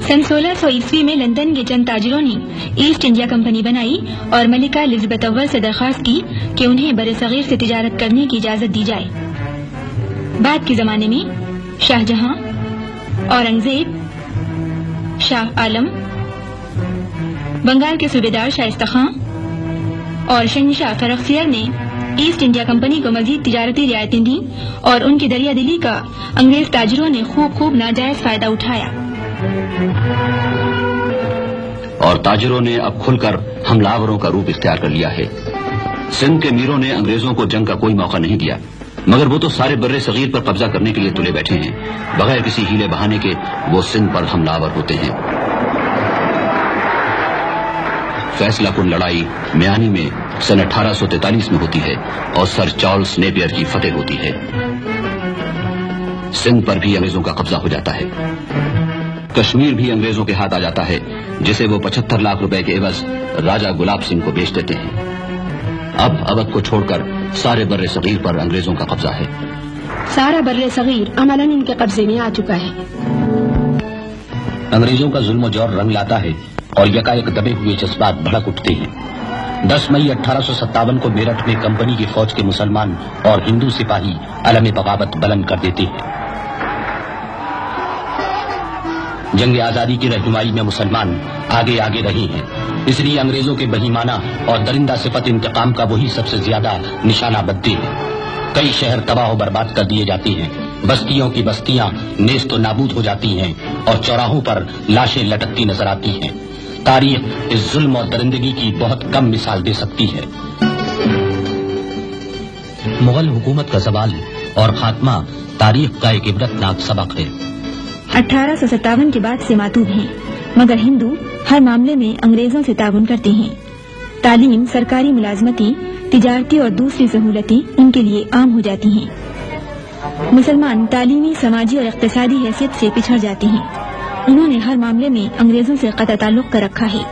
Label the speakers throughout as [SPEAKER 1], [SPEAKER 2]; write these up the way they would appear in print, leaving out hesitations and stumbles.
[SPEAKER 1] सन 1600 ईस्वी में लंदन के चंद ताजिरों ने ईस्ट इंडिया कंपनी बनाई और मलिका एलिजाबेथ अव्वल से दरख्वास्त की कि उन्हें बरसगीर से तिजारत करने की इजाजत दी जाए। बाद के जमाने में शाहजहां, औरंगजेब, शाह आलम, बंगाल के सूबेदार शाइस्ता खां और शहंशाह फर्रुखसियर ने ईस्ट इंडिया कंपनी को मजीद तिजारती रियायतें दी और उनकी दरिया दिली का अंग्रेज ताजिरों ने खूब नाजायज फायदा उठाया।
[SPEAKER 2] और ताजिरों ने अब खुलकर हमलावरों का रूप इख्तियार कर लिया है। सिंध के मीरों ने अंग्रेजों को जंग का कोई मौका नहीं दिया, मगर वो तो सारे बर्रे सगीर पर कब्जा करने के लिए तुले बैठे हैं। बगैर किसी हीले बहाने के वो सिंध पर हमलावर होते हैं। फैसला कुन लड़ाई मियानी में सन 1843 में होती है और सर चार्ल्स नेपियर की फतेह होती है। सिंध पर भी अंग्रेजों का कब्जा हो जाता है। कश्मीर भी अंग्रेजों के हाथ आ जाता है, जिसे वो 75 लाख रुपए के एवज राजा गुलाब सिंह को बेच देते हैं। अब अवध को छोड़कर सारे बर्रे सगीर पर अंग्रेजों का कब्जा है।
[SPEAKER 3] सारा बर्रे सगीर अमलन इनके कब्जे में आ चुका है।
[SPEAKER 4] अंग्रेजों का जुल्म जौर रंग लाता है और यकायक दबे हुए जज्बात भड़क उठते हैं। 10 मई 1857 को मेरठ में कंपनी की फौज के मुसलमान और हिंदू सिपाही अलम बगावत बुलंद कर देते हैं। जंग आजादी की रहनुमाई में मुसलमान आगे आगे रहे हैं, इसलिए अंग्रेजों के बहीमाना और दरिंदा सिफत इंतकाम का वही सबसे ज्यादा निशाना बनते हैं। कई शहर तबाह और बर्बाद कर दिए जाते हैं, बस्तियों की बस्तियां नेस्त व नाबूद हो जाती हैं और चौराहों पर लाशें लटकती नजर आती हैं। तारीख इस जुल्म और दरिंदगी की बहुत कम मिसाल दे सकती है। मुगल हुकूमत का ज़वाल और खात्मा तारीख का एक इबरतनाक सबक है।
[SPEAKER 1] 1857 के बाद से मातूब हैं, मगर हिंदू हर मामले में अंग्रेजों से ताउन करते हैं। तालीम, सरकारी मुलाजमती, तिजारती और दूसरी सहूलतें उनके लिए आम हो जाती हैं। मुसलमान तालीमी, समाजी और इक्तिसादी हैसियत से पिछड़ जाते हैं। उन्होंने हर मामले में अंग्रेजों से कतई ताल्लुक कर रखा है।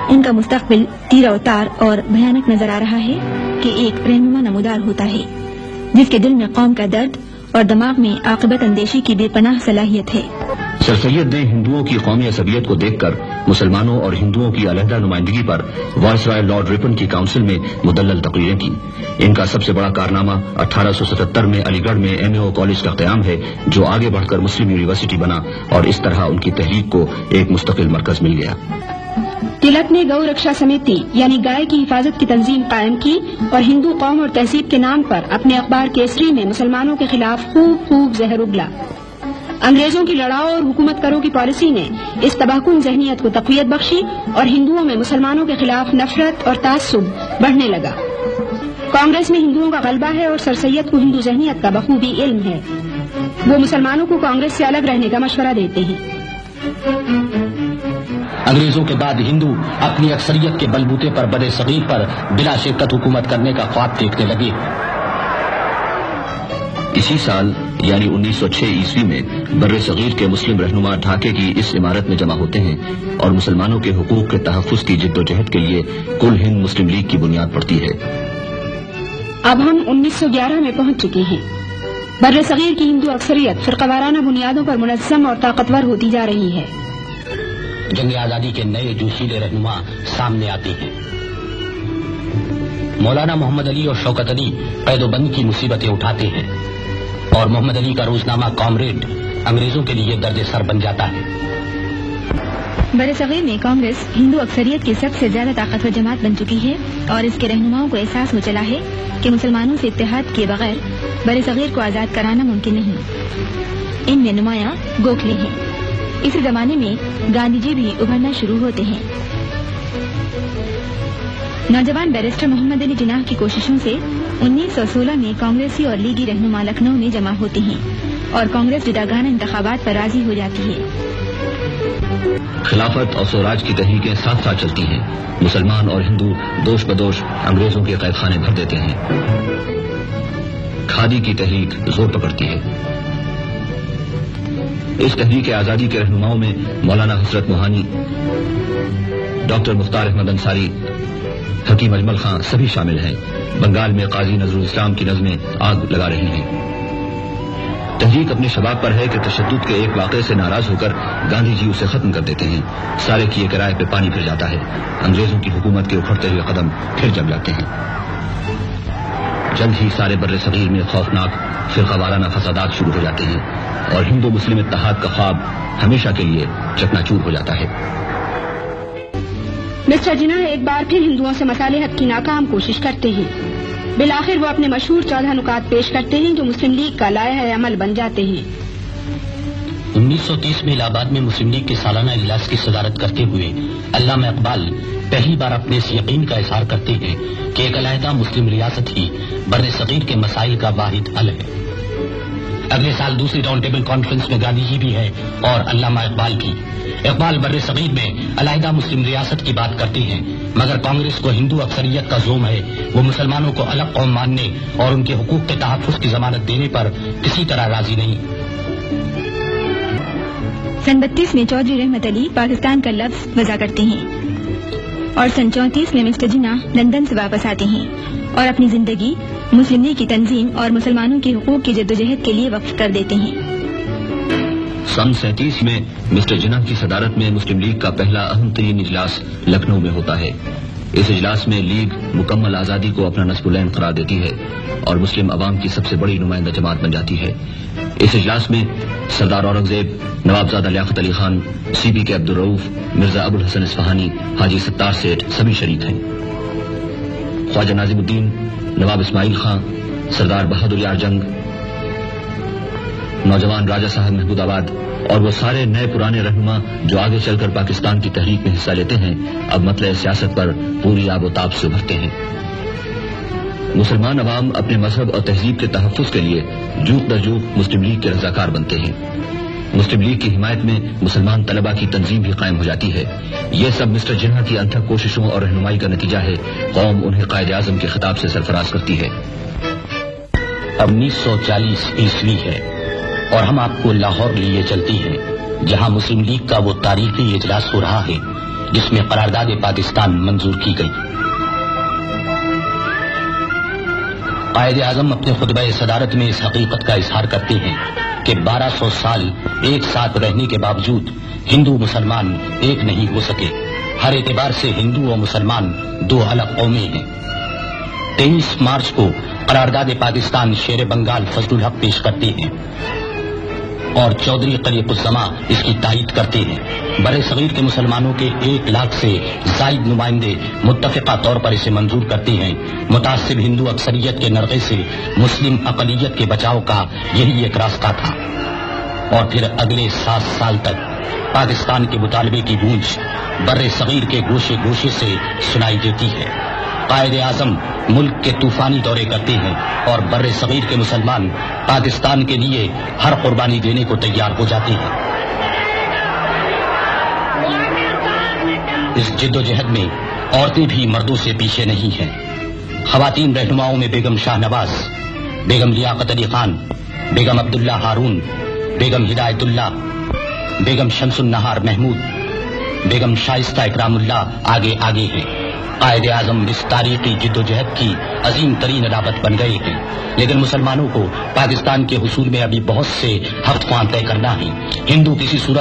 [SPEAKER 1] उनका मुस्तकबिल तीरा उतार और भयानक नजर आ रहा है कि एक रहनुमा नमूदार होता है जिसके दिल में कौम का दर्द और दिमाग में आक़िबत अंदेशी की बेपनाह सलाहियत है।
[SPEAKER 2] सर सैयद ने हिंदुओं की कौमी असबियत को देखकर मुसलमानों और हिंदुओं की अलहदा नुमाइंदगी पर वायसराय लॉर्ड रिपन की काउंसिल में मुदल्लल तकरीरें की। इनका सबसे बड़ा कारनामा 1877 में अलीगढ़ में MAO कॉलेज का क़याम है, जो आगे बढ़कर मुस्लिम यूनिवर्सिटी बना और इस तरह उनकी तहरीक को एक मुस्तकिल मरकज मिल गया।
[SPEAKER 3] तिलक ने गौ रक्षा समिति यानी गाय की हिफाजत की तंजीम कायम की और हिंदू कौम और तहजीब के नाम पर अपने अखबार केसरी में मुसलमानों के खिलाफ खूब जहर उगला। अंग्रेजों की लड़ाओ और हुकूमत करो की पॉलिसी ने इस तबाहकुन जहनियत को तक़वियत बख्शी और हिंदुओं में मुसलमानों के खिलाफ नफरत और तासुब बढ़ने लगा। कांग्रेस में हिंदुओं का गलबा है और सर सैयद को हिंदू जहनियत का बखूबी इल्म है। वो मुसलमानों को कांग्रेस से अलग रहने का मशवरा देते हैं।
[SPEAKER 4] अंग्रेजों के बाद हिंदू अपनी अक्सरियत के बलबूते पर बड़े सगीर पर बिला शिरकत हुकूमत करने का ख्वाब देखने लगे।
[SPEAKER 2] इसी साल यानी 1906 ईस्वी में बर्रे सगीर के मुस्लिम रहनुमा ढाके की इस इमारत में जमा होते हैं और मुसलमानों के हुकूक के तहफ़्फ़ुज़ की जिद्दोजहद के लिए कुल हिंद मुस्लिम लीग की बुनियाद पड़ती है।
[SPEAKER 3] अब हम 1911 में पहुंच चुके हैं। बर्रे सगीर की हिंदू अक्सरियत फ़िरक़ावाराना बुनियादों पर मुनज़्ज़म और ताकतवर होती जा रही है।
[SPEAKER 4] जंग आजादी के नए जोशीले रहनुमा सामने आते हैं। मौलाना मोहम्मद अली और शौकत अली कैदोबंद की मुसीबतें उठाते हैं और मोहम्मद अली का रोजनामा कॉमरेड अंग्रेजों के लिए दर्द सर बन जाता है।
[SPEAKER 1] बरसगीर में कांग्रेस हिंदू अक्सरियत की सबसे ज्यादा ताकतवर जमात बन चुकी है और इसके रहनुमाओं को एहसास हो चला है कि मुसलमानों से इत्तेहाद किए बगैर बरसगीर को आजाद कराना मुमकिन नहीं। इनमें नुमायां गोखले हैं। इसी जमाने में गांधी जी भी उभरना शुरू होते हैं। नौजवान बैरिस्टर मोहम्मद अली जिन्नाह की कोशिशों से 1916 में कांग्रेसी और लीगी रहनुमा लखनऊ में जमा होते हैं और कांग्रेस जुदागाना इंतखाबात पर राजी हो जाती है।
[SPEAKER 2] खिलाफत और स्वराज की तहरीकें साथ साथ चलती हैं। मुसलमान और हिंदू दोष बदोश अंग्रेजों के कैद खाने भर देते हैं। खादी की तहरीक जोर पकड़ती है। इस तहरीक आजादी के रहनुमाओं में मौलाना हजरत मोहानी, डॉक्टर मुख्तार अहमद अंसारी, हकीम अजमल खां सभी शामिल हैं। बंगाल में काजी नजरुल इस्लाम की नज़में आग लगा रही हैं। تحریک اپنے شباب پر ہے کہ تشدد کے ایک واقعے سے ناراض ہو کر گاندھی جی اسے ختم کر دیتے ہیں. سارے کیے کرائے پہ پانی پھر جاتا ہے. انگریزوں کی حکومت کے اکھڑتے ہوئے قدم پھر جم جاتے ہیں. جلد ہی سارے بر صغیر میں خوفناک فرقہ وارانہ فسادات شروع ہو جاتے ہیں اور ہندو مسلم اتحاد کا خواب ہمیشہ کے لیے چکنا چور ہو جاتا ہے.
[SPEAKER 3] مسٹر جناح ایک بار پھر ہندوؤں سے مصالحت کی ناکام کوشش کرتے ہیں. بالآخر وہ اپنے مشہور 14 نکات پیش کرتے ہیں جو مسلم لیگ کا لائحہ عمل بن جاتے ہیں.
[SPEAKER 4] 1930 میں الہ آباد میں مسلم لیگ کے سالانہ اجلاس کی صدارت کرتے ہوئے علامہ اقبال پہلی بار اپنے اس یقین کا اظہار کرتے ہیں کہ ایک علیحدہ مسلم ریاست ہی بر صغیر کے مسائل کا واحد حل ہے. اگلے سال دوسری راؤنڈ ٹیبل کانفرنس میں گاندھی جی بھی ہے اور علامہ اقبال بھی. اقبال بر صغیر میں علیحدہ مسلم ریاست کی بات کرتے ہیں، مگر کانگریس کو ہندو اکثریت کا زوم ہے. وہ مسلمانوں کو الگ قوم ماننے اور ان کے حقوق کے تحفظ کی ضمانت دینے پر کسی طرح راضی نہیں.
[SPEAKER 1] سن 32 میں چودھری رحمت علی پاکستان کا لفظ وضع کرتے ہیں اور سن 34 میں مسٹر جناح لندن سے واپس آتے ہیں اور اپنی زندگی مسلم لیگ کی تنظیم اور مسلمانوں کے حقوق کی جدوجہد کے لیے وقف کر دیتے ہیں.
[SPEAKER 2] سن 37 میں مسٹر جناح کی صدارت میں مسلم لیگ کا پہلا اہم ترین اجلاس لکھنؤ میں ہوتا ہے. اس اجلاس میں لیگ مکمل آزادی کو اپنا نصب العین قرار دیتی ہے اور مسلم عوام کی سب سے بڑی نمائندہ جماعت بن جاتی ہے. اس اجلاس میں سردار اورنگزیب، نوابزادہ لیاقت علی خان، سی پی کے عبدالرؤف، مرزا ابو الحسن اصفہانی، حاجی ستار سیٹھ سبھی شریک ہیں. خواجہ ناظم الدین، نواب اسماعیل خان، سردار بہادر یار جنگ، نوجوان راجہ صاحب محمود آباد اور وہ سارے نئے پرانے رہنما جو آگے چل کر پاکستان کی تحریک میں حصہ لیتے ہیں اب مطلع سیاست پر پوری آب و تاب سے ابھرتے ہیں. مسلمان عوام اپنے مذہب اور تہذیب کے تحفظ کے لیے جوق در جوق مسلم لیگ کے رضاکار بنتے ہیں. مسلم لیگ کی حمایت میں مسلمان طلبہ کی تنظیم بھی قائم ہو جاتی ہے. یہ سب مسٹر جناح کی انتھک کوششوں اور رہنمائی کا نتیجہ ہے. قوم انہیں قائد اعظم کے خطاب سے سرفراز کرتی ہے.
[SPEAKER 4] اب 1940 عیسوی ہے اور ہم آپ کو لاہور لیے چلتی ہیں جہاں مسلم لیگ کا وہ تاریخی اجلاس ہو رہا ہے جس میں قرارداد پاکستان منظور کی گئی. قائد اعظم اپنے خطبہ صدارت میں اس حقیقت کا اظہار کرتے ہیں کہ 1200 سال ایک ساتھ رہنے کے باوجود ہندو مسلمان ایک نہیں ہو سکے. ہر اعتبار سے ہندو اور مسلمان دو الگ قومیں ہیں. 23 مارچ کو قرارداد پاکستان شیر بنگال فضل الحق پیش کرتے ہیں اور چودھری قلیق الزماں اس کی تائید کرتے ہیں. بر صغیر کے مسلمانوں کے 1 لاکھ سے زائد نمائندے متفقہ طور پر اسے منظور کرتے ہیں. متعصب ہندو اکثریت کے نرغے سے مسلم اقلیت کے بچاؤ کا یہی ایک راستہ تھا. اور پھر اگلے 7 سال تک پاکستان کے مطالبے کی گونج بر صغیر کے گوشے گوشے سے سنائی دیتی ہے. قائد اعظم ملک کے طوفانی دورے کرتے ہیں اور بر صغیر کے مسلمان پاکستان کے لیے ہر قربانی دینے کو تیار ہو جاتے ہیں. اس جد و جہد میں عورتیں بھی مردوں سے پیچھے نہیں ہیں. خواتین رہنماؤں میں بیگم شاہ نواز، بیگم لیاقت علی خان، بیگم عبداللہ ہارون، بیگم ہدایت اللہ، بیگم شمس النہار محمود، بیگم شائستہ اکرام اللہ آگے آگے ہیں. قائد اعظم اس تاریخی جد و جہد کی عظیم ترین علامت بن گئے ہیں. لیکن مسلمانوں کو پاکستان کے حصول میں ابھی بہت سے ہفت خواں طے کرنا ہے. ہندو کسی صورت